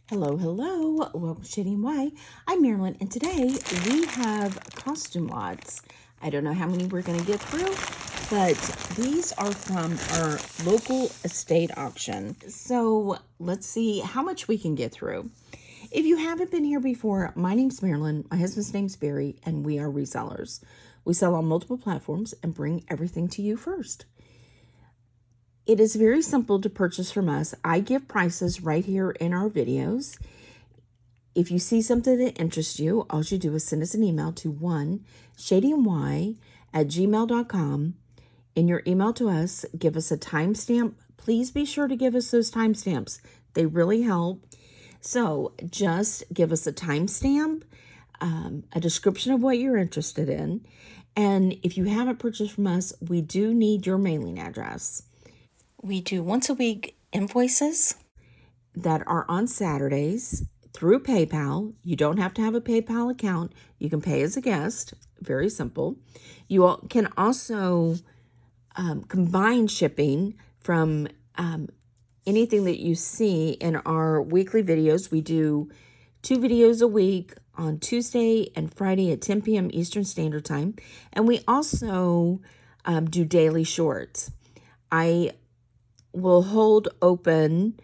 Hello, hello. Welcome to Shady and Why. I'm Marilyn, and today we have costume lots. I don't know how many we're going to get through, but these are from our local estate auction. So let's see how much we can get through. If you haven't been here before, my name's Marilyn, my husband's name's Barry, and we are resellers. We sell on multiple platforms and bring everything to you first. It is very simple to purchase from us. I give prices right here in our videos. If you see something that interests you, all you do is send us an email to shadyandy@gmail.com. In your email to us, give us a timestamp. Please be sure to give us those timestamps. They really help. So just give us a timestamp, a description of what you're interested in. And if you haven't purchased from us, we do need your mailing address. We do once a week invoices that are on Saturdays through PayPal. You don't have to have a PayPal account. You can pay as a guest. Very simple. You can also combine shipping from anything that you see in our weekly videos. We do 2 videos a week on Tuesday and Friday at 10 p.m. Eastern Standard Time. And we also do daily shorts. I will hold open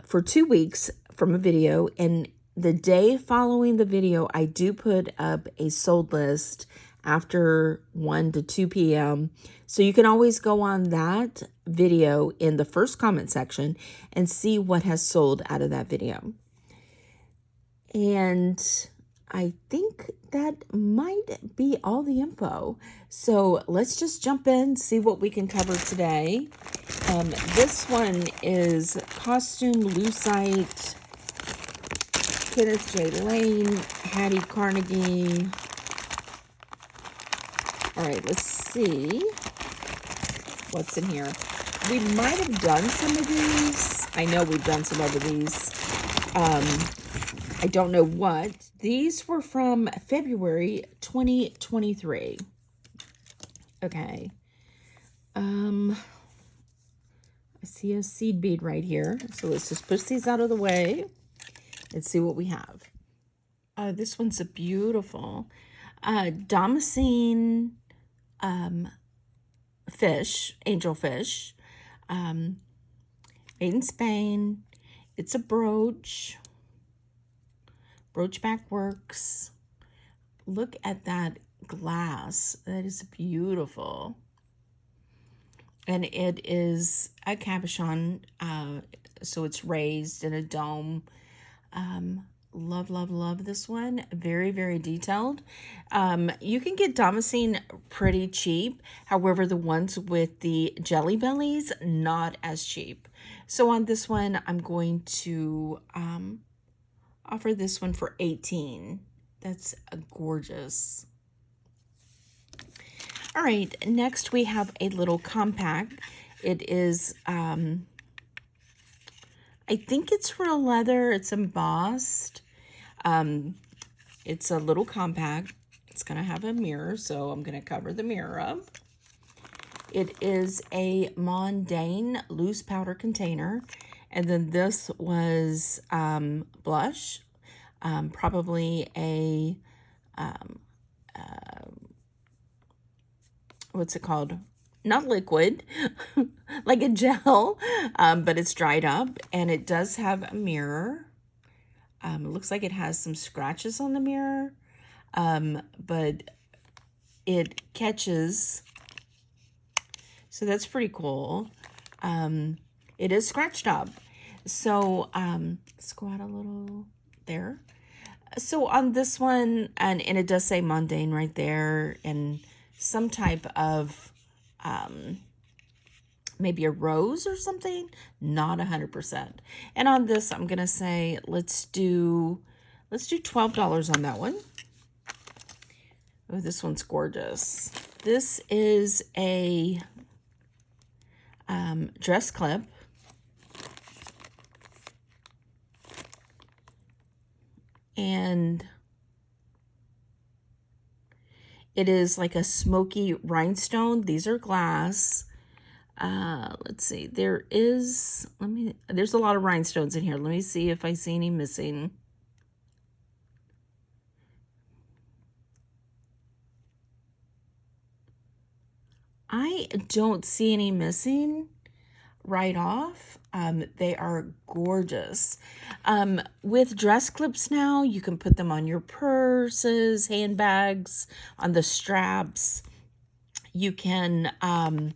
for 2 weeks from a video, and the day following the video, I do put up a sold list after 1 to 2 p.m. So you can always go on that video in the first comment section and see what has sold out of that video. And I think that might be all the info. So let's just jump in, see what we can cover today. This one is Costume Lucite, Kenneth J. Lane, Hattie Carnegie. All right, let's see what's in here. We might have done some of these. I know we've done some of these. I don't know what. These were from February 2023. Okay. I see a seed bead right here. So let's just push these out of the way and see what we have. This one's a beautiful Damascene fish, angelfish, made in Spain. It's a brooch. Brooch back works. Look at that glass. That is beautiful. And it is a cabochon, so it's raised in a dome. Love, love, love this one. Very, very detailed. You can get Damascene pretty cheap. However, the ones with the jelly bellies, not as cheap. So on this one, I'm going to offer this one for $18. That's gorgeous. All right, next we have a little compact. It is, I think it's real leather. It's embossed. It's a little compact. It's going to have a mirror, so I'm going to cover the mirror up. It is a Mondaine loose powder container. And then this was blush, probably a, what's it called? Not liquid, like a gel, but it's dried up. And it does have a mirror. It looks like it has some scratches on the mirror, but it catches. So that's pretty cool. It is scratched up. So let's go out a little there. So on this one, and it does say Mondaine right there, and some type of maybe a rose or something, not 100%. And on this, I'm gonna say let's do $12 on that one. Oh, this one's gorgeous. This is a dress clip. And it is like a smoky rhinestone. These are glass. Let's see. There's a lot of rhinestones in here. Let me see if I see any missing. I don't see any missing right off. They are gorgeous. With dress clips now, you can put them on your purses, handbags, on the straps. You can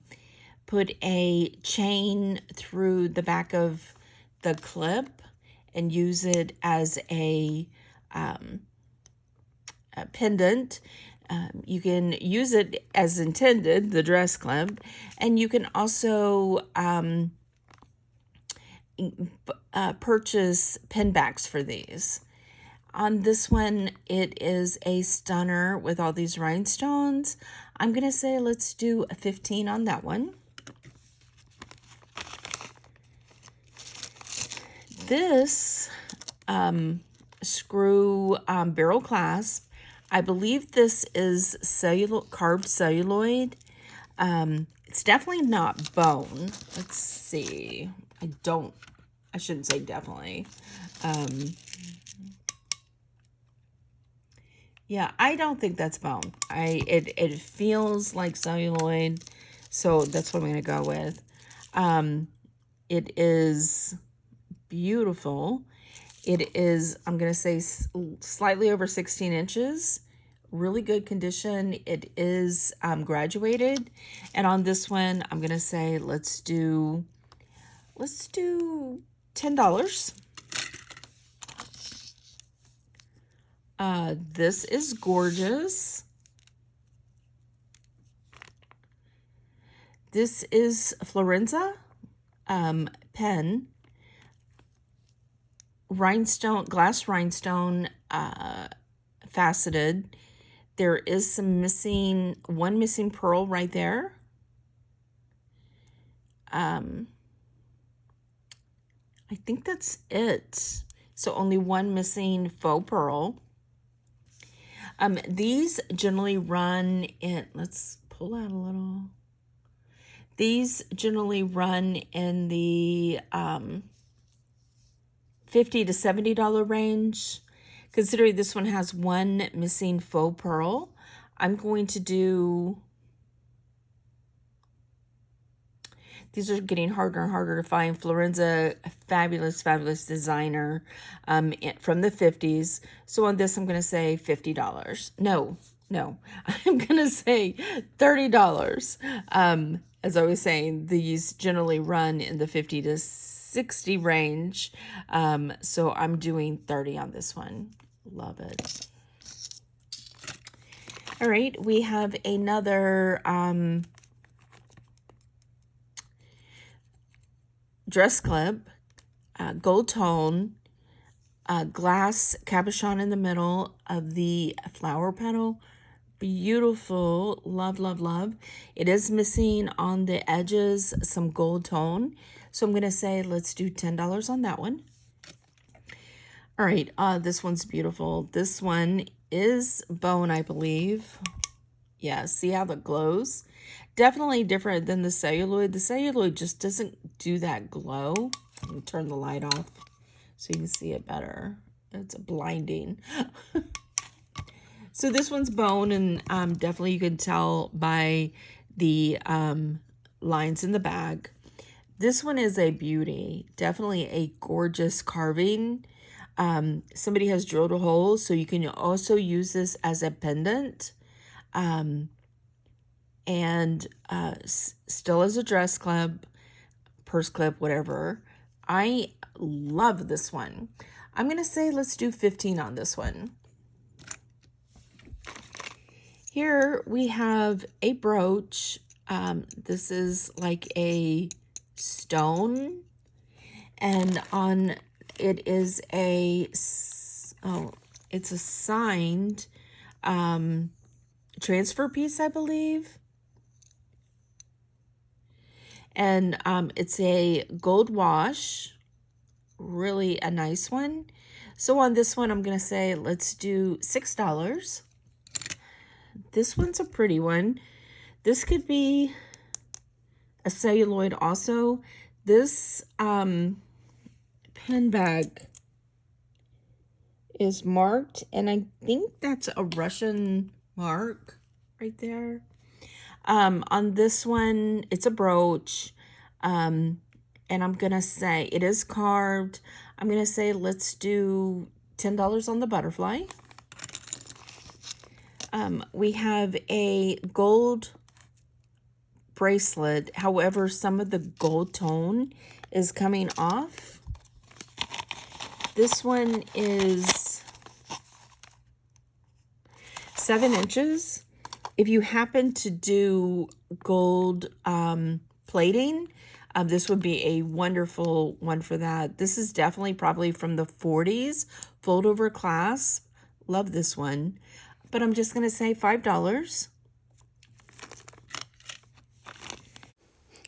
put a chain through the back of the clip and use it as a pendant. You can use it as intended, the dress clip, and you can also purchase pin backs for these. On this one, it is a stunner with all these rhinestones. I'm going to say let's do a 15 on that one. This screw barrel clasp, I believe this is carved celluloid. It's definitely not bone. Let's see. I shouldn't say definitely. Yeah, I don't think that's bone. It feels like celluloid, so that's what I'm going to go with. It is beautiful. It is, I'm going to say, slightly over 16 inches. Really good condition. It is graduated. And on this one, I'm going to say let's do $10. This is gorgeous. This is Florenza pen. Rhinestone, glass rhinestone, faceted. There is one missing pearl right there. I think that's it. So only one missing faux pearl. These generally run in, let's pull out a little. These generally run in the $50 to $70 range. Considering this one has one missing faux pearl, I'm going to do, these are getting harder and harder to find. Florenza, fabulous, fabulous designer from the 50s. So on this, I'm going to say $50. No, I'm going to say $30. As I was saying, these generally run in the 50 to 60 range. So I'm doing 30 on this one. Love it. All right, we have another dress clip, gold tone, glass cabochon in the middle of the flower petal. Beautiful. Love, love, love. It is missing on the edges some gold tone. So I'm going to say let's do $10 on that one. All right, this one's beautiful. This one is bone, I believe. Yeah, see how it glows? Definitely different than the celluloid. The celluloid just doesn't do that glow. Let me turn the light off so you can see it better. It's blinding. So this one's bone, and definitely you can tell by the lines in the bag. This one is a beauty. Definitely a gorgeous carving. Somebody has drilled a hole, so you can also use this as a pendant. And still as a dress clip, purse clip, whatever. I love this one. I'm going to say let's do 15 on this one. Here we have a brooch. This is like a stone, and on it is it's a signed transfer piece, I believe. And it's a gold wash, really a nice one. So on this one, I'm going to say let's do $6. This one's a pretty one. This could be a celluloid also. This pen bag is marked, and I think that's a Russian mark right there. On this one, it's a brooch. And I'm going to say it is carved. I'm going to say let's do $10 on the butterfly. We have a gold bracelet. However, some of the gold tone is coming off. This one is 7 inches. If you happen to do gold plating, this would be a wonderful one for that. This is definitely probably from the 40s, fold over clasp. Love this one. But I'm just going to say $5.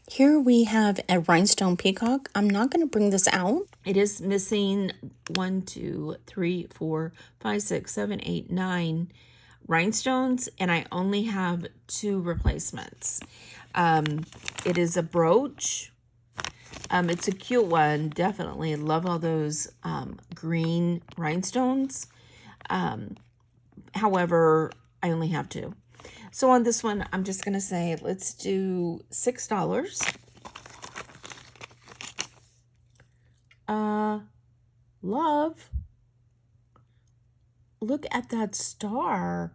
Here we have a rhinestone peacock. I'm not going to bring this out. It is missing 1, 2, 3, 4, 5, 6, 7, 8, 9 rhinestones, and I only have 2 replacements. It is a brooch. It's a cute one, definitely. I love all those green rhinestones. However, I only have 2. So on this one, I'm just going to say, let's do $6. Love. Look at that star.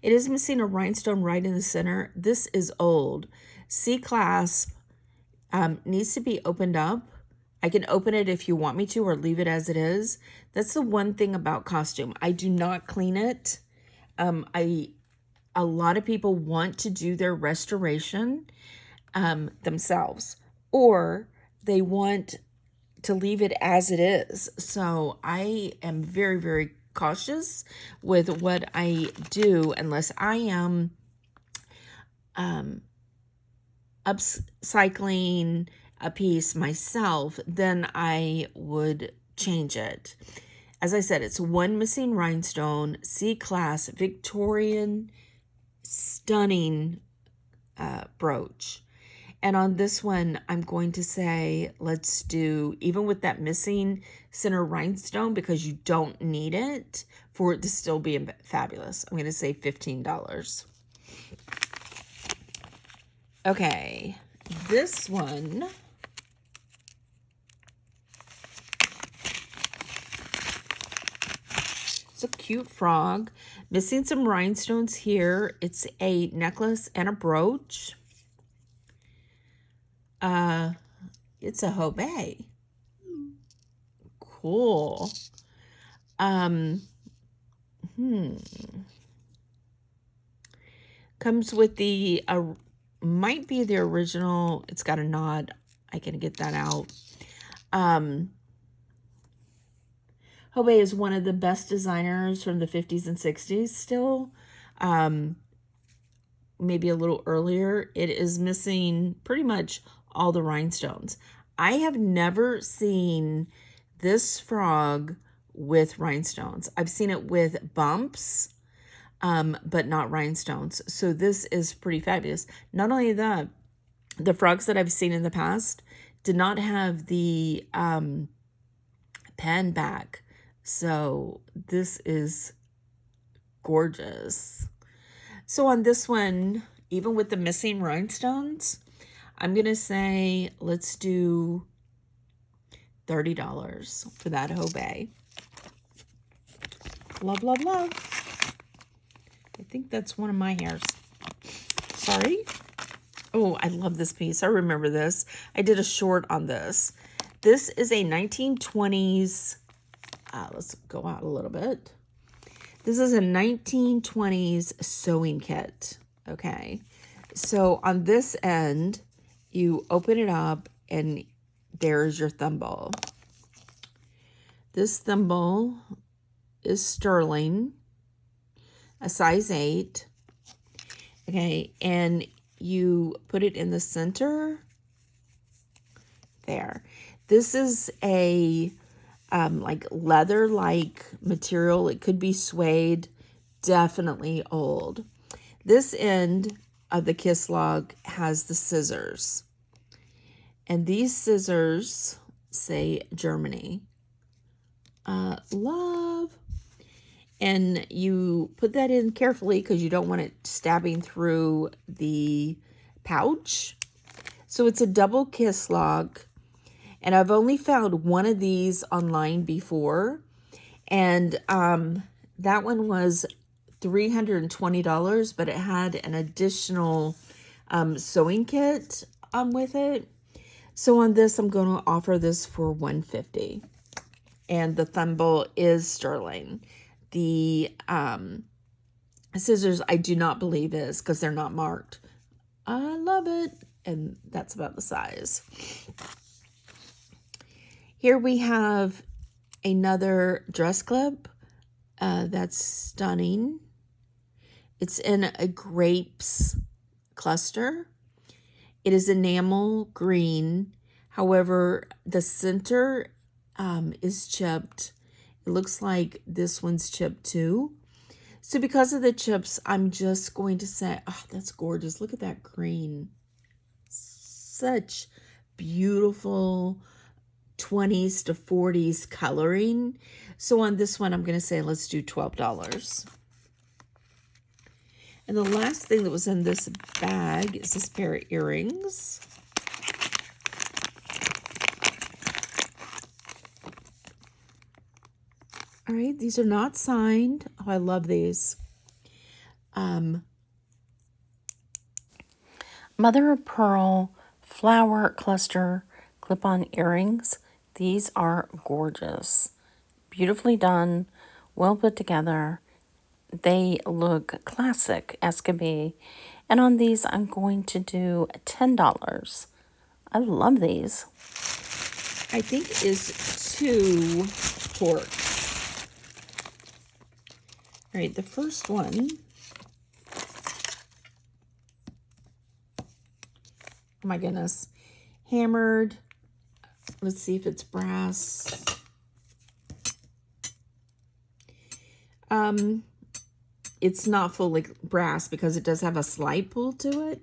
It is missing a rhinestone right in the center. This is old. C-clasp needs to be opened up. I can open it if you want me to or leave it as it is. That's the one thing about costume. I do not clean it. A lot of people want to do their restoration themselves, or they want to leave it as it is. So I am very, very cautious with what I do unless I am upcycling a piece myself, then I would change it. As I said, it's 1 missing rhinestone, C-class, Victorian, stunning brooch. And on this one, I'm going to say, let's do, even with that missing center rhinestone, because you don't need it for it to still be fabulous, I'm going to say $15. Okay, this one. It's a cute frog. Missing some rhinestones here. It's a necklace and a brooch. It's a hobey. Cool. Comes with the, might be the original. It's got a knot. I can get that out. Hobey is one of the best designers from the 50s and 60s still. Maybe a little earlier. It is missing pretty much all the rhinestones. I have never seen this frog with rhinestones. I've seen it with bumps, but not rhinestones. So this is pretty fabulous. Not only that, the frogs that I've seen in the past did not have the pen back. So this is gorgeous. So on this one, even with the missing rhinestones, I'm going to say let's do $30 for that hobey. Love, love, love. I think that's one of my hairs. Sorry. Oh, I love this piece. I remember this. I did a short on this. This is a 1920s. Let's go out a little bit. This is a 1920s sewing kit. Okay. So on this end, you open it up and there's your thimble. This thimble is sterling, a size 8. Okay. And you put it in the center. There. This is a like leather-like material. It could be suede, definitely old. This end of the kiss log has the scissors. And these scissors say Germany. Love. And you put that in carefully because you don't want it stabbing through the pouch. So it's a double kiss lock. And I've only found one of these online before. And that one was $320, but it had an additional sewing kit with it. So on this, I'm going to offer this for $150. And the thimble is sterling. The scissors, I do not believe is because they're not marked. I love it. And that's about the size. Here we have another dress clip. That's stunning. It's in a grapes cluster. It is enamel green. However, the center is chipped. It looks like this one's chipped too. So because of the chips, I'm just going to say, oh, that's gorgeous. Look at that green. Such beautiful 20s to 40s coloring. So on this one, I'm going to say, let's do $12. And the last thing that was in this bag is this pair of earrings. All right, these are not signed. Oh, I love these. Mother of Pearl flower cluster clip-on earrings. These are gorgeous. Beautifully done, well put together. They look classic as can be. And on these, I'm going to do $10. I love these. I think it is 2 corks. All right, the first one. Oh my goodness. Hammered. Let's see if it's brass. It's not fully brass because it does have a slight pull to it.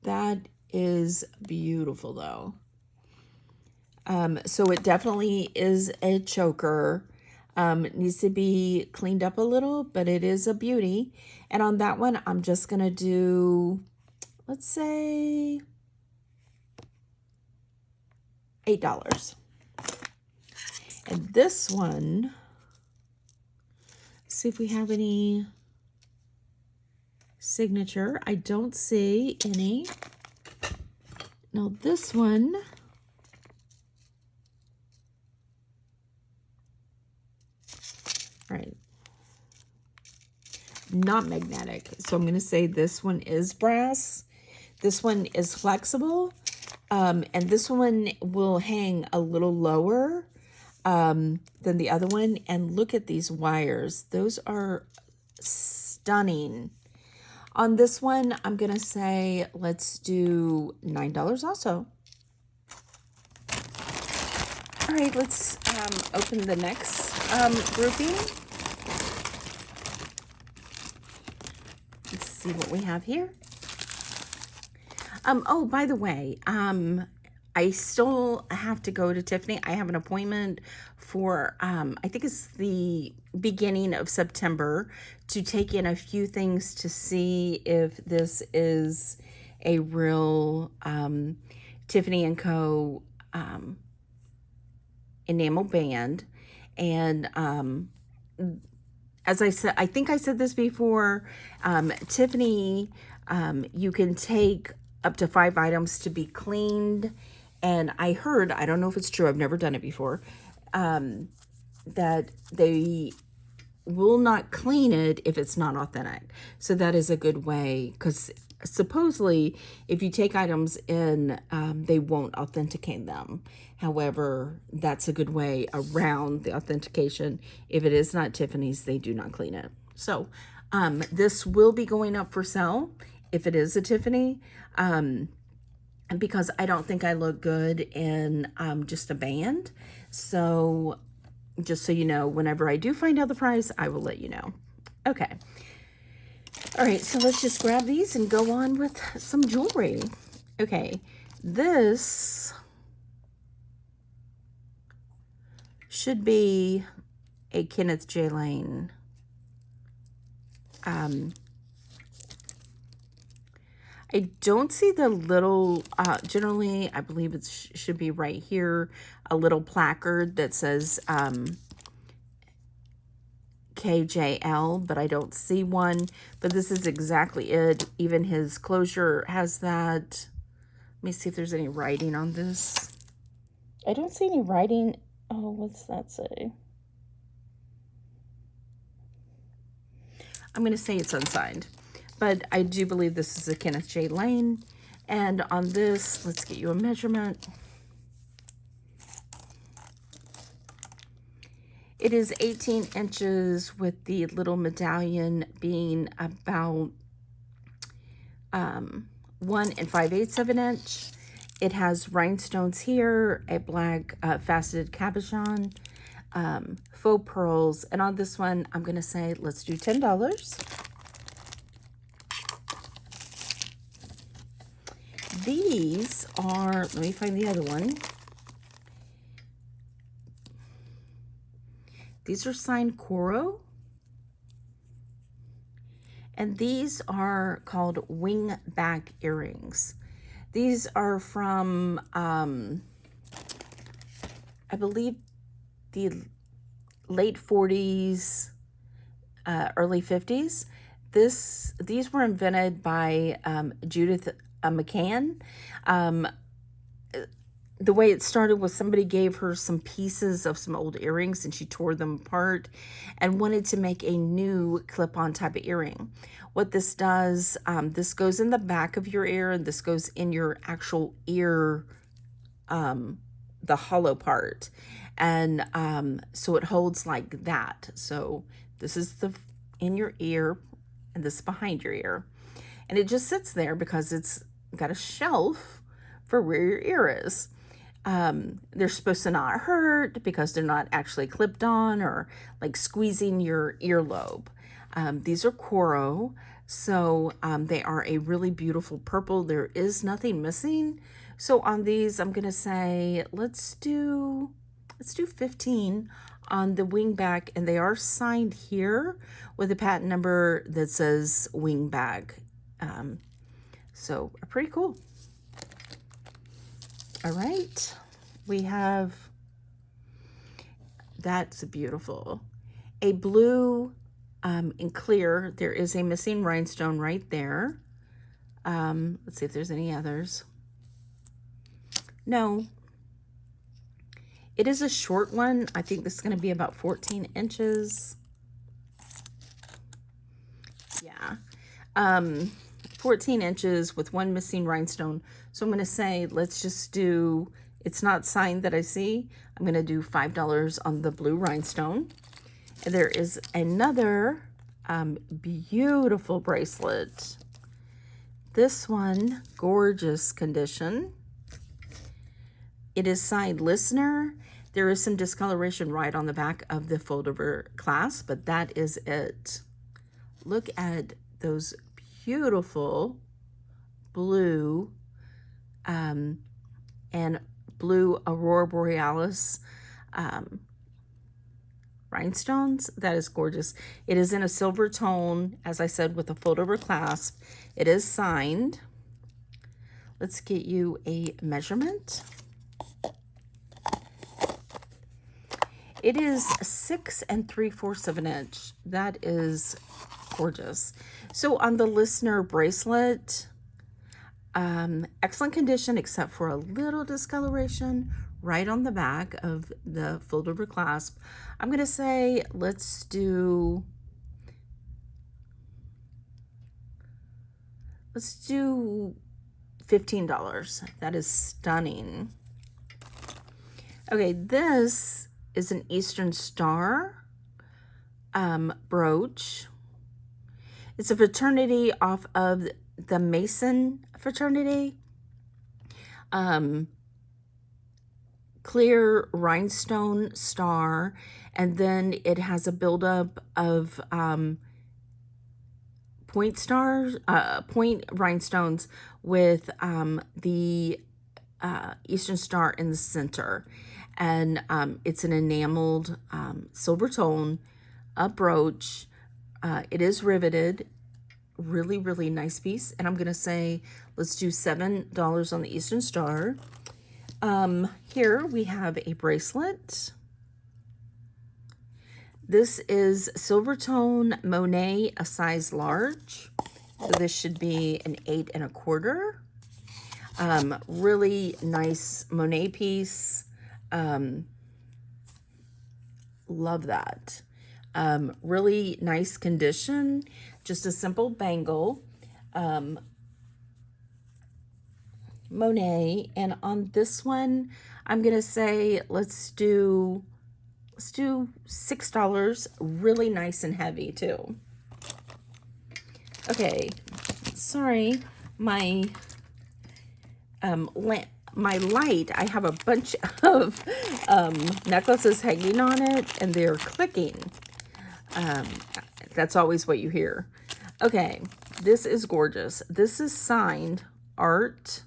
That is beautiful though. So it definitely is a choker. It needs to be cleaned up a little, but it is a beauty. And on that one, I'm just going to do, let's say, $8. And this one, see if we have any signature. I don't see any. Now this one, right, not magnetic. So I'm going to say this one is brass. This one is flexible. And this one will hang a little lower than the other one. And look at these wires. Those are stunning. On this one, I'm going to say, let's do $9 also. All right, let's open the next grouping. Let's see what we have here. Oh, by the way, I still have to go to Tiffany. I have an appointment for, I think it's the beginning of September, to take in a few things to see if this is a real Tiffany & Co. Enamel band. And as I said, I think I said this before, Tiffany, you can take up to 5 items to be cleaned. And I heard, I don't know if it's true, I've never done it before, that they will not clean it if it's not authentic. So that is a good way, because supposedly if you take items in, they won't authenticate them. However, that's a good way around the authentication. If it is not Tiffany's, they do not clean it. So this will be going up for sale if it is a Tiffany, because I don't think I look good in just a band. So just so you know, whenever I do find out the price, I will let you know. Okay. All right, so let's just grab these and go on with some jewelry. Okay, This should be a Kenneth J. Lane. I don't see the little, generally, I believe it should be right here, a little placard that says KJL, but I don't see one. But this is exactly it. Even his closure has that. Let me see if there's any writing on this. I don't see any writing. Oh, what's that say? I'm going to say it's unsigned, but I do believe this is a Kenneth J. Lane. And on this, let's get you a measurement. It is 18 inches with the little medallion being about 1 5/8 of an inch. It has rhinestones here, a black faceted cabochon, faux pearls, and on this one, I'm going to say let's do $10. These are, let me find the other one. These are signed Coro. And these are called wingback earrings. These are from, I believe, the late 40s, early 50s. These were invented by Judith McCann. The way it started was somebody gave her some pieces of some old earrings and she tore them apart and wanted to make a new clip-on type of earring. What this does, this goes in the back of your ear and this goes in your actual ear, the hollow part. And so it holds like that. So this is the in your ear and this is behind your ear. And it just sits there because it's got a shelf for where your ear is. They're supposed to not hurt because they're not actually clipped on or like squeezing your earlobe. These are Coro, so they are a really beautiful purple. There is nothing missing. So on these, I'm gonna say let's do 15 on the wingback, and they are signed here with a patent number that says wingback. So pretty cool. All right, we have, that's beautiful. A blue in clear, there is a missing rhinestone right there. Let's see if there's any others. No. It is a short one. I think this is going to be about 14 inches. Yeah. 14 inches with one missing rhinestone. So I'm going to say, let's just do, it's not signed that I see. I'm going to do $5 on the blue rhinestone. And there is another beautiful bracelet. This one, gorgeous condition. It is signed listener. There is some discoloration right on the back of the fold-over clasp, but that is it. Look at those beautiful blue and blue Aurora Borealis rhinestones. That is gorgeous. It is in a silver tone, as I said, with a fold-over clasp. It is signed. Let's get you a measurement. It is 6 3/4 of an inch. That is gorgeous. So on the listener bracelet, excellent condition except for a little discoloration right on the back of the fold-over clasp. I'm going to say let's do $15. That is stunning. Okay, this is an Eastern Star brooch. It's a fraternity off of the Mason fraternity. Clear rhinestone star, and then it has a buildup of point rhinestones with the Eastern Star in the center. And it's an enameled silver tone, a brooch. It is riveted. Really, really nice piece. And I'm going to say, let's do $7 on the Eastern Star. Here we have a bracelet. This is silver tone Monet, a size large. So this should be an 8 1/4. Really nice Monet piece. Love that. Really nice condition. Just a simple bangle. Monet. And on this one, I'm going to say, let's do $6. Really nice and heavy too. Okay. Sorry. My light, I have a bunch of necklaces hanging on it, and they're clicking. That's always what you hear. Okay, this is gorgeous. This is signed Art,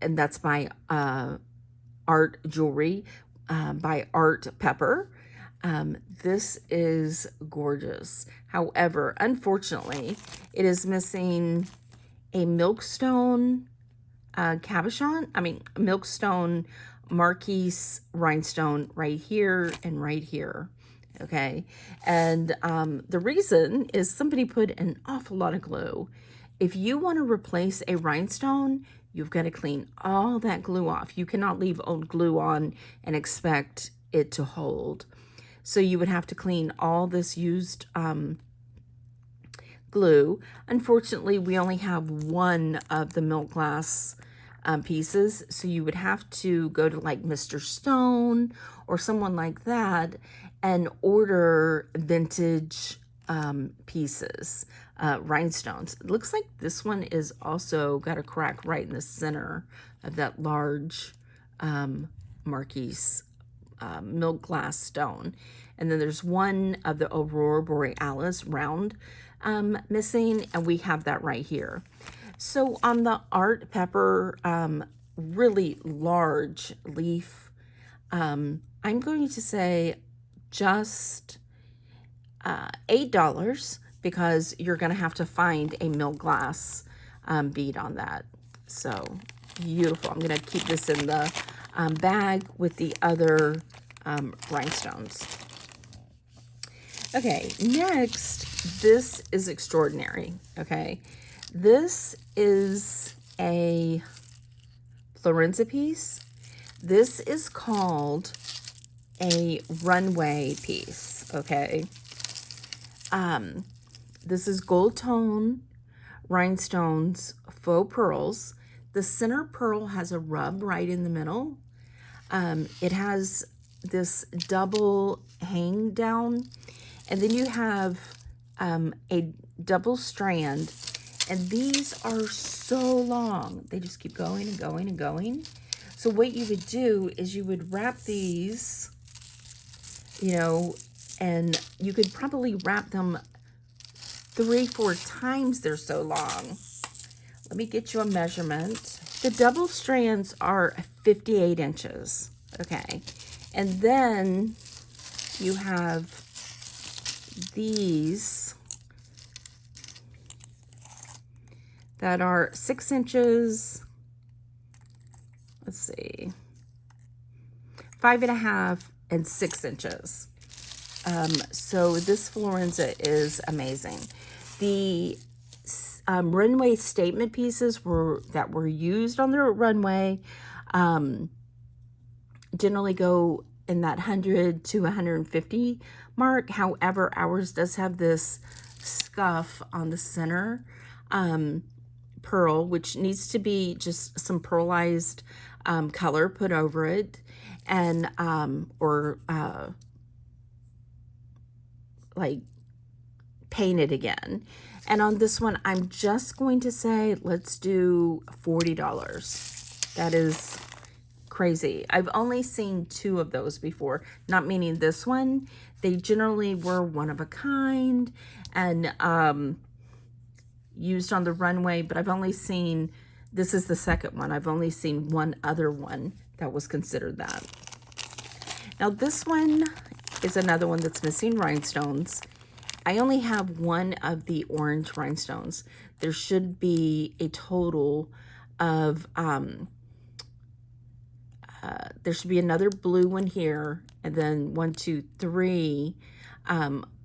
and that's by Art Jewelry, by Art Pepper. This is gorgeous. However, unfortunately, it is missing a milkstone milkstone Marquise rhinestone right here and right here. Okay. And the reason is somebody put an awful lot of glue. If you want to replace a rhinestone, you've got to clean all that glue off. You cannot leave old glue on and expect it to hold. So you would have to clean all this used glue. Unfortunately, we only have one of the milk glass pieces, so you would have to go to like Mr. Stone or someone like that and order vintage pieces, rhinestones. It looks like this one is also got a crack right in the center of that large Marquise milk glass stone. And then there's one of the Aurora Borealis round missing, and we have that right here. So on the Art Pepper really large leaf, I'm going to say just $8 because you're going to have to find a milk glass bead on that. So beautiful. I'm going to keep this in the bag with the other rhinestones. Okay, next, this is extraordinary, okay? This is a Florenza piece. This is called a runway piece, okay? This is gold tone rhinestones, faux pearls. The center pearl has a rub right in the middle. It has this double hang down, and then you have a double strand, and these are so long. They just keep going and going and going. So what you would do is you would wrap these, and you could probably wrap them 3-4 times. They're so long. Let me get you a measurement. The double strands are 58 inches. Okay. And then you have these that are 6 inches. Let's see. 5.5 and 6 inches. So this Florenza is amazing. The runway statement pieces that were used on the runway generally go in that 100 to 150 mark. However, ours does have this scuff on the center pearl, which needs to be just some pearlized color put over it, and like paint it again. And on this one, I'm just going to say, let's do $40. That is crazy. I've only seen 2 of those before, not meaning this one. They generally were one of a kind and used on the runway, but I've only seen This is the second one. I've only seen one other one that was considered that. Now this one is another one that's missing rhinestones. I only have one of the orange rhinestones. There should be a total of, there should be another blue one here, and then 1, 2, 3,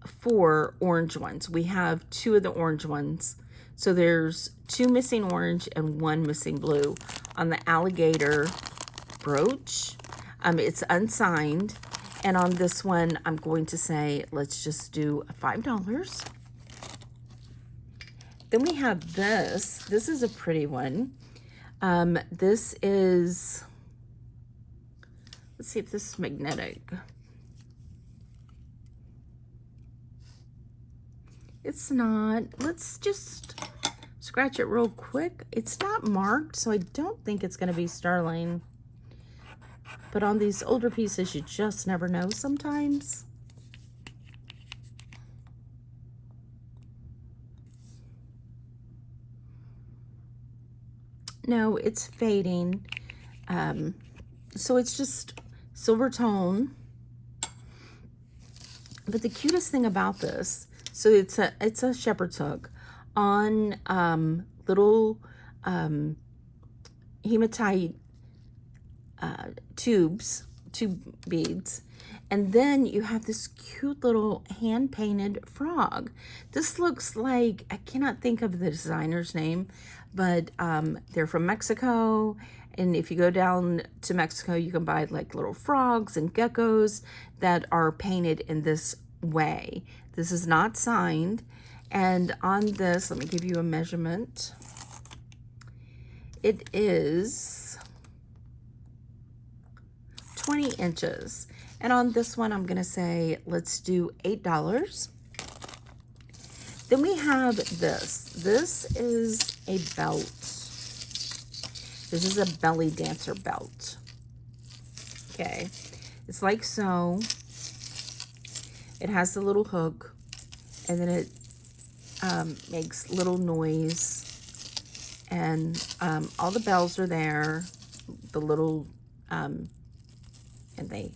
4 orange ones. We have 2 of the orange ones. So there's 2 missing orange and 1 missing blue on the alligator brooch. It's unsigned. And on this one, I'm going to say, let's just do $5. Then we have this. This is a pretty one. This is, let's see if this is magnetic. It's not. Let's just scratch it real quick. It's not marked, so I don't think it's going to be sterling. But on these older pieces, you just never know sometimes. No, it's fading. So it's just silver tone. But the cutest thing about this, so it's a shepherd's hook on little hematite tube beads, and then you have this cute little hand-painted frog. This looks like, I cannot think of the designer's name, but they're from Mexico, and if you go down to Mexico, you can buy like little frogs and geckos that are painted in this way. This is not signed, and on this, let me give you a measurement. It is 20 inches. And on this one, I'm gonna say, let's do $8. Then we have this. This is a belt. This is a belly dancer belt. Okay, it's like so. It has the little hook, and then it makes little noise, and all the bells are there, the little, and they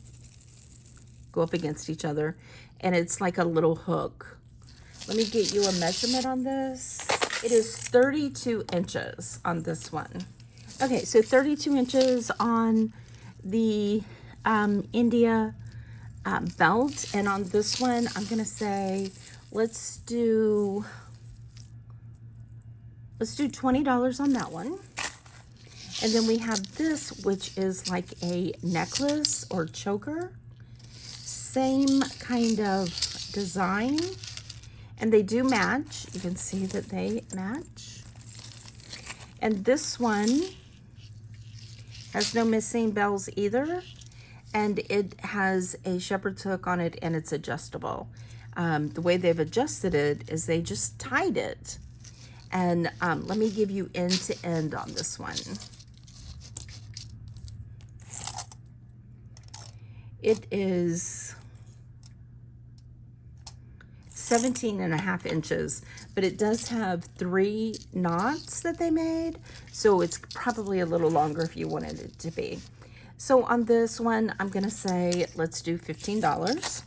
go up against each other, and it's like a little hook. Let me get you a measurement on this. It is 32 inches on this one. Okay, so 32 inches on the India belt, and on this one, I'm gonna say, let's do $20 on that one. And then we have this, which is like a necklace or choker. Same kind of design. And they do match. You can see that they match. And this one has no missing bells either. And it has a shepherd's hook on it, and it's adjustable. The way they've adjusted it is they just tied it. And let me give you end to end on this one. It is 17.5 inches, but it does have 3 knots that they made, so it's probably a little longer if you wanted it to be. So on this one, I'm gonna say, let's do $15.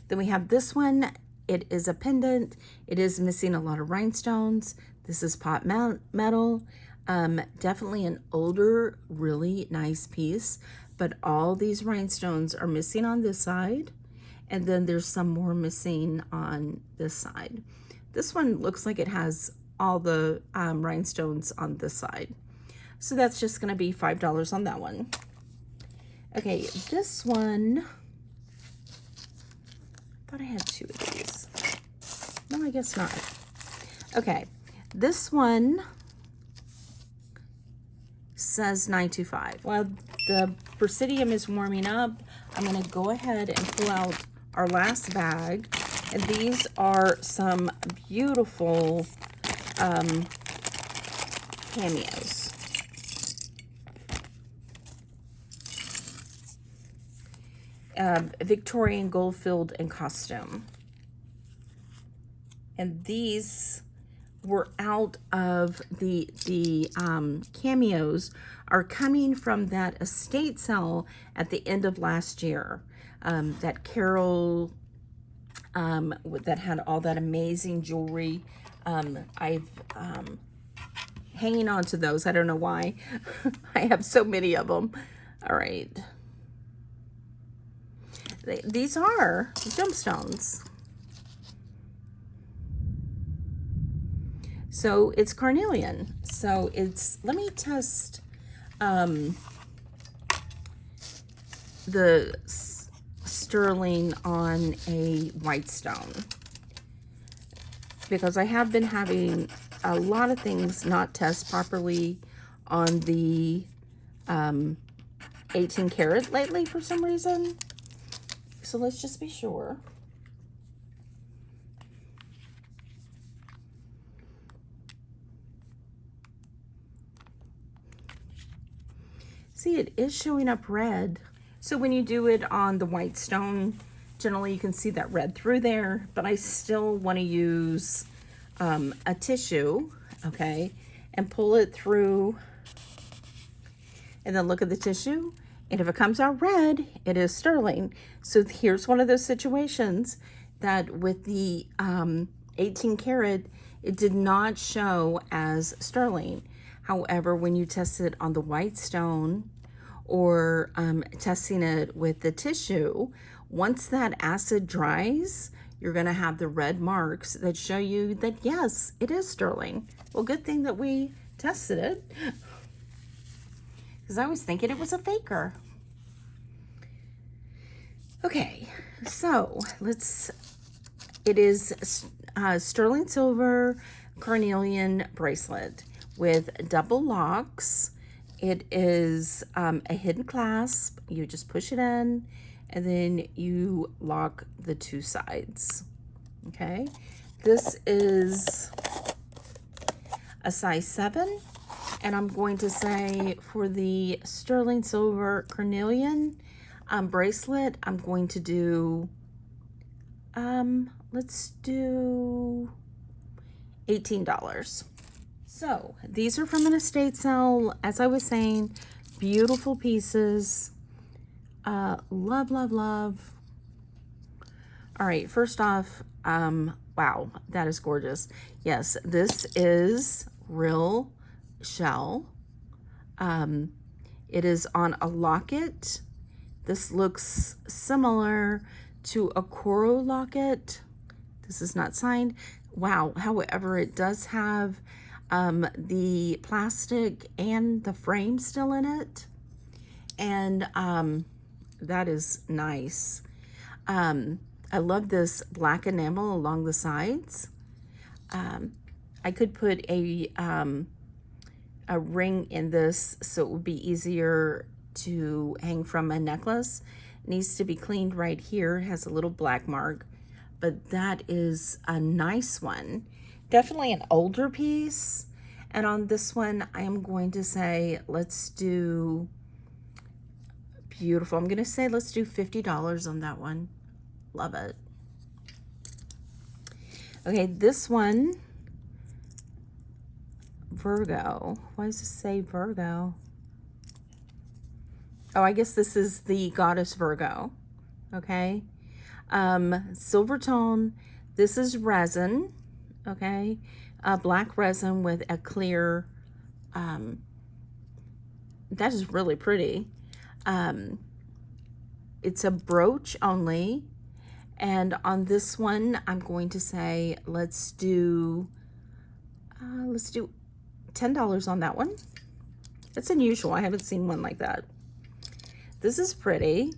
Then we have this one. It is a pendant. It is missing a lot of rhinestones. This is pot metal. Definitely an older, really nice piece, but all these rhinestones are missing on this side, and then there's some more missing on this side. This one looks like it has all the rhinestones on this side. So that's just gonna be $5 on that one. Okay, this one, I thought I had 2 of these. No, I guess not. Okay, this one says $9.25. While the Presidium is warming up, I'm gonna go ahead and pull out our last bag. And these are some beautiful cameos. Victorian Goldfield and costume. And these we're out of the cameos are coming from that estate sale at the end of last year. That Carol, that had all that amazing jewelry. I've hanging on to those. I don't know why. I have so many of them. All right. These are gemstones. So it's carnelian. So it's, let me test the sterling on a white stone, because I have been having a lot of things not test properly on the 18 karat lately for some reason. So let's just be sure. See, it is showing up red. So when you do it on the white stone, generally you can see that red through there, but I still want to use a tissue, okay, and pull it through, and then look at the tissue, and if it comes out red, it is sterling. So here's one of those situations that with the 18 karat, it did not show as sterling. However, when you test it on the white stone, or testing it with the tissue, once that acid dries, you're going to have the red marks that show you that, yes, it is sterling. Well, good thing that we tested it, because I was thinking it was a faker. Okay, so it is sterling silver carnelian bracelet with double locks. It is a hidden clasp. You just push it in, and then you lock the two sides. Okay, this is a size 7, and I'm going to say for the sterling silver carnelian bracelet, I'm going to do, let's do $18. So these are from an estate sale. As I was saying, beautiful pieces. Love, love, love. All right, first off, wow, that is gorgeous. Yes, this is real shell. It is on a locket. This looks similar to a coral locket. This is not signed. Wow, however, it does have the plastic and the frame still in it, and that is nice. I love this black enamel along the sides. I could put a ring in this so it would be easier to hang from a necklace. It needs to be cleaned right here. It has a little black mark, but that is a nice one. Definitely an older piece. And on this one, I am going to say, let's do, beautiful. I'm going to say, let's do $50 on that one. Love it. Okay, this one, Virgo. Why does it say Virgo? Oh, I guess this is the goddess Virgo. Okay. Silver tone. This is resin. Okay. Black resin with a clear, that is really pretty. It's a brooch only. And on this one, I'm going to say, let's do $10 on that one. It's unusual. I haven't seen one like that. This is pretty.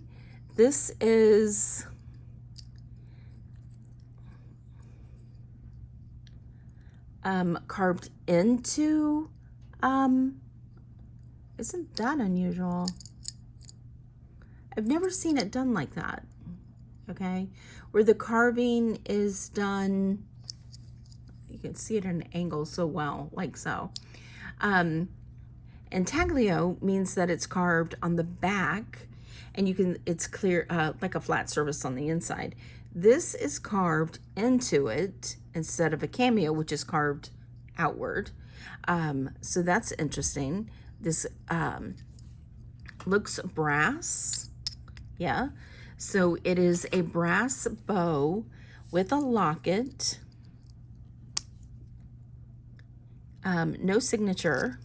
This is carved into, isn't that unusual? I've never seen it done like that. Okay, where the carving is done, you can see it at an angle so well, like so. Intaglio means that it's carved on the back, and you can, it's clear, like a flat surface on the inside. This is carved into it instead of a cameo, which is carved outward. So that's interesting. This looks brass. Yeah. So it is a brass bow with a locket. No signature.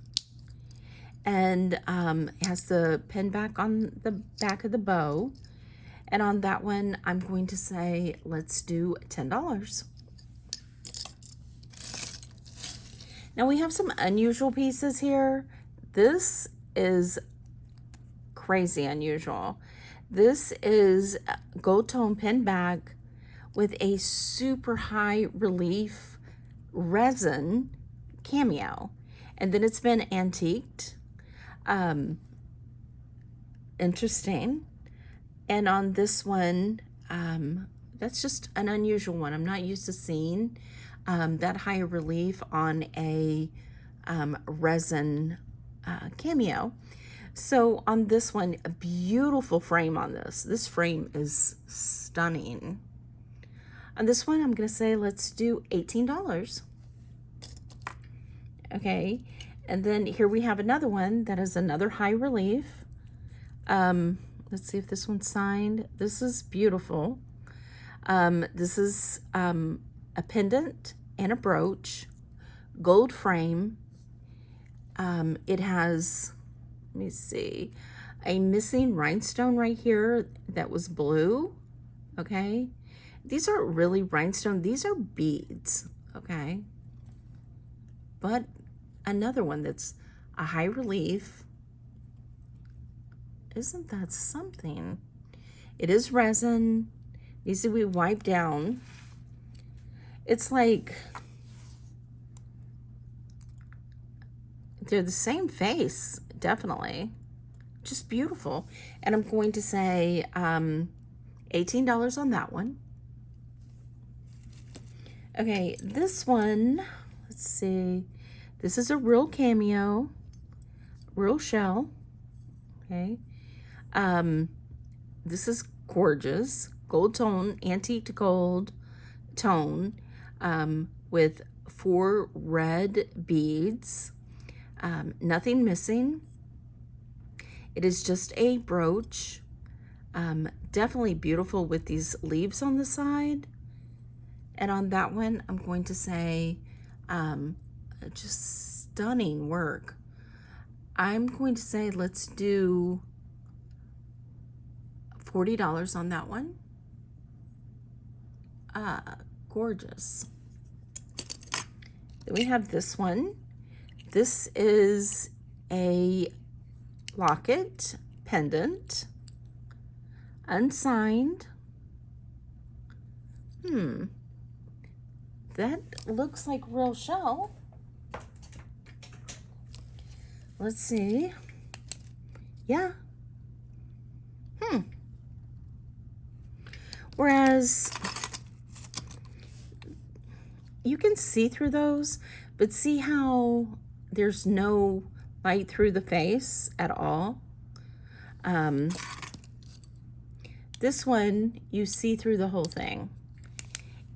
And it has the pin back on the back of the bow. And on that one, I'm going to say, let's do $10. Now we have some unusual pieces here. This is crazy unusual. This is a gold tone pin bag with a super high relief resin cameo. And then it's been antiqued. Interesting. And on this one, that's just an unusual one. I'm not used to seeing that high relief on a resin cameo. So on this one, a beautiful frame on this. This frame is stunning. On this one, I'm going to say let's do $18. Okay, and then here we have another one that is another high relief. Let's see if this one's signed. This is beautiful. This is a pendant and a brooch, gold frame. It has, let me see, a missing rhinestone right here that was blue. Okay, these aren't really rhinestone, these are beads. Okay, but another one that's a high relief. Isn't that something? It is resin, needs to be wiped down. It's like they're the same face, definitely. Just beautiful. And I'm going to say $18 on that one. Okay, this one, let's see. This is a real cameo, real shell. Okay. This is gorgeous. Gold tone, antique gold tone, with 4 red beads. Nothing missing. It is just a brooch. Definitely beautiful with these leaves on the side. And on that one, I'm going to say just stunning work. I'm going to say let's do $40 on that one. Gorgeous. Then we have this one. This is a locket, pendant, unsigned. That looks like real shell. Let's see. Yeah. Whereas you can see through those, but see how there's no light through the face at all? This one, you see through the whole thing.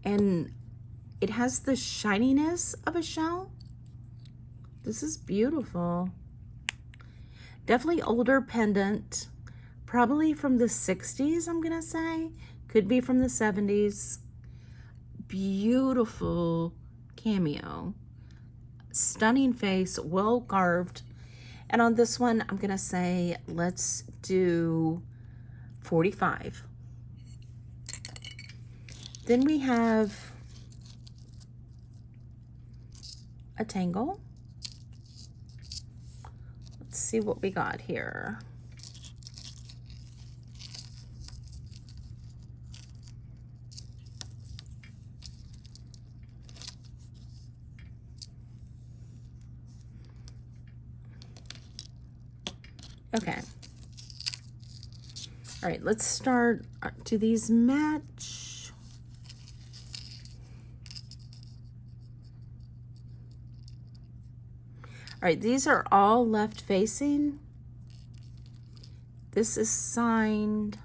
And it has the shininess of a shell. This is beautiful. Definitely older pendant. Probably from the 60s, I'm gonna say. Could be from the 70s. Beautiful cameo. Stunning face, well carved. And on this one, I'm gonna say, let's do $45. Then we have a tangle. Let's see what we got here. Okay. All right, let's start. Do these match? All right, these are all left facing. This is signed.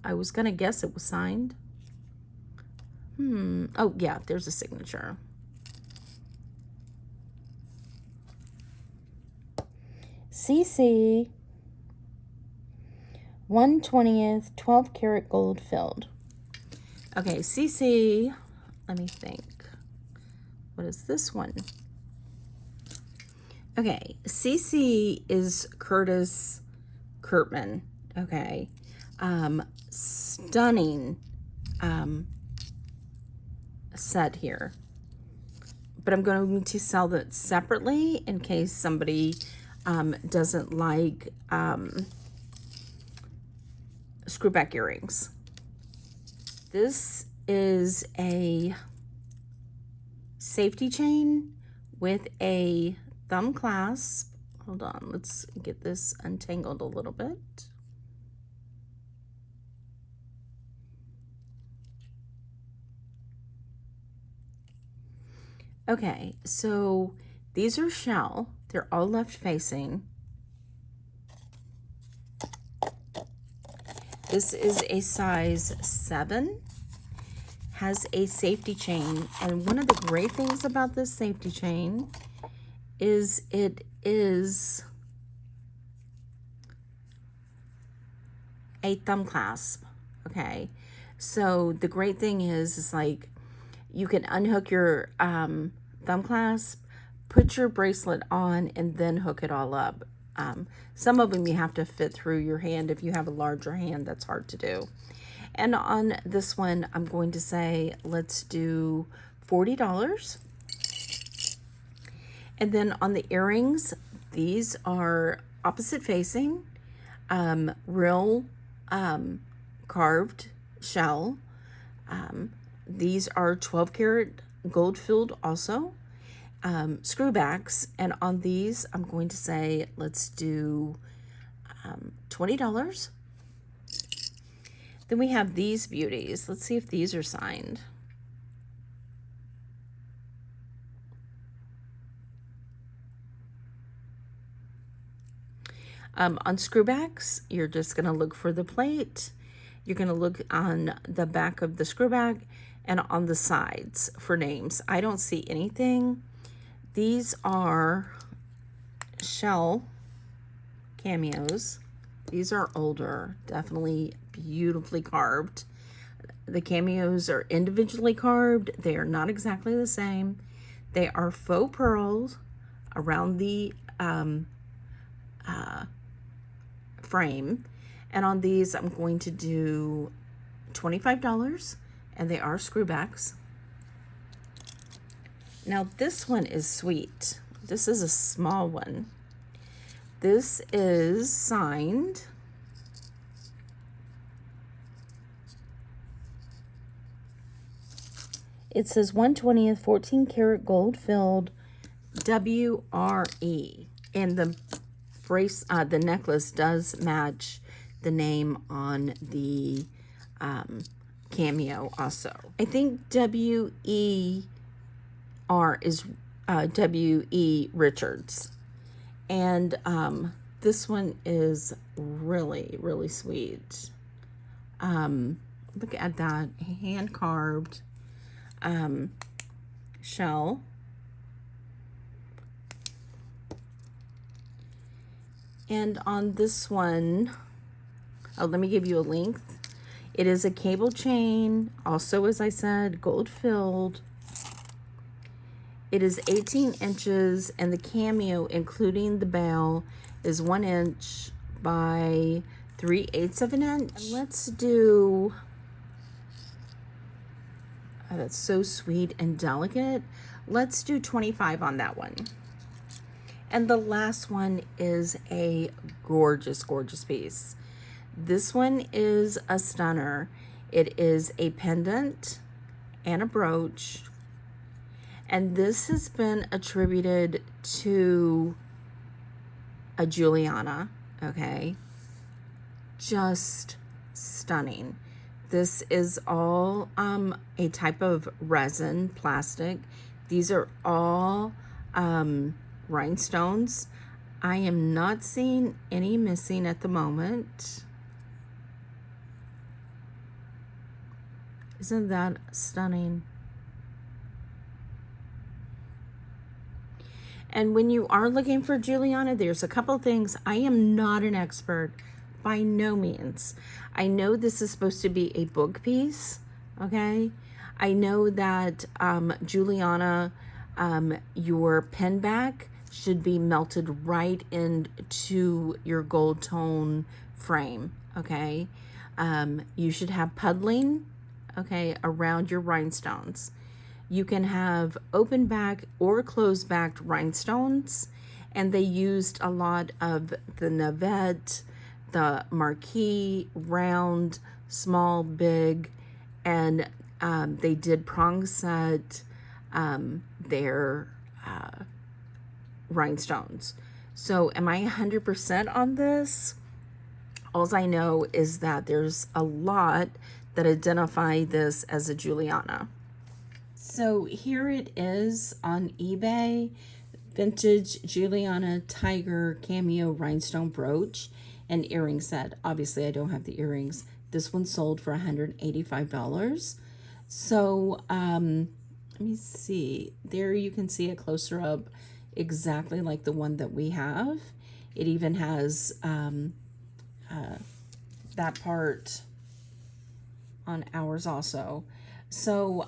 I was gonna guess it was signed. Oh yeah, there's a signature. CC 1/20th 12 karat gold filled. Okay, CC, let me think. What is this one? Okay, CC is Curtis Kurtman. Okay, stunning set here. But I'm going to sell that separately in case somebody doesn't like screwback earrings. This is a safety chain with a thumb clasp. Hold on, let's get this untangled a little bit. Okay, so these are shell. They're all left facing. This is a size 7, has a safety chain, and one of the great things about this safety chain is it is a thumb clasp. Okay, so the great thing is like you can unhook your thumb clasp, put your bracelet on, and then hook it all up. Some of them you have to fit through your hand. If you have a larger hand, that's hard to do. And on this one, I'm going to say, let's do $40. And then on the earrings, these are opposite facing, real carved shell. These are 12 karat gold filled also, screwbacks. And on these, I'm going to say, let's do $20. Then we have these beauties. Let's see if these are signed. On screwbacks, you're just going to look for the plate. You're going to look on the back of the screwback and on the sides for names. I don't see anything. These are shell cameos. These are older, definitely beautifully carved. The cameos are individually carved. They are not exactly the same. They are faux pearls around the frame. And on these, I'm going to do $25, and they are screwbacks. Now, this one is sweet. This is a small one. This is signed. It says 1/20th 14 karat gold filled WRE. And the the necklace does match the name on the Cameo also. I think WER is W.E. Richards. And this one is really, really sweet. Look at that hand carved shell. And on this one, let me give you a length. It is a cable chain, also, as I said, gold filled. It is 18 inches, and the Cameo, including the bell, is 1 inch by 3/8 of an inch. And let's do, oh, that's so sweet and delicate. Let's do 25 on that one. And the last one is a gorgeous, gorgeous piece. This one is a stunner. It is a pendant and a brooch. And this has been attributed to a Julianna, okay? Just stunning. This is all a type of resin, plastic. These are all rhinestones. I am not seeing any missing at the moment. Isn't that stunning? And when you are looking for Julianna, there's a couple things. I am not an expert by no means. I know this is supposed to be a book piece, okay? I know that Julianna, your pen back should be melted right into your gold tone frame, okay? You should have puddling, okay, around your rhinestones. You can have open back or closed backed rhinestones, and they used a lot of the Navette, the Marquis, round, small, big, and they did prong set their rhinestones. So am I 100% on this? All I know is that there's a lot that identify this as a Julianna. So here it is on eBay, vintage Julianna Tiger Cameo rhinestone brooch and earring set. Obviously I don't have the earrings. This one sold for $185. So let me see. There you can see it closer up, exactly like the one that we have. It even has that part on ours also. So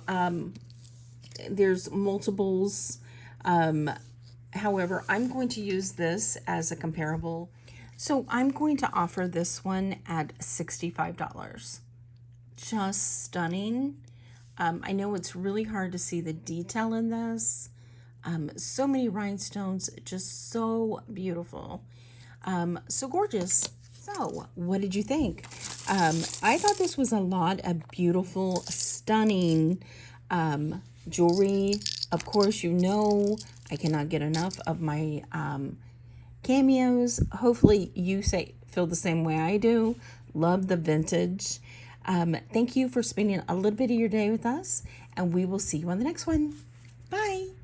there's multiples. However, I'm going to use this as a comparable. So I'm going to offer this one at $65. Just stunning. I know it's really hard to see the detail in this. So many rhinestones, just so beautiful. So gorgeous. So what did you think? I thought this was a lot of beautiful, stunning jewelry. Of course, you know I cannot get enough of my cameos. Hopefully you feel the same way I do. Love the vintage. Thank you for spending a little bit of your day with us, and we will see you on the next one. Bye.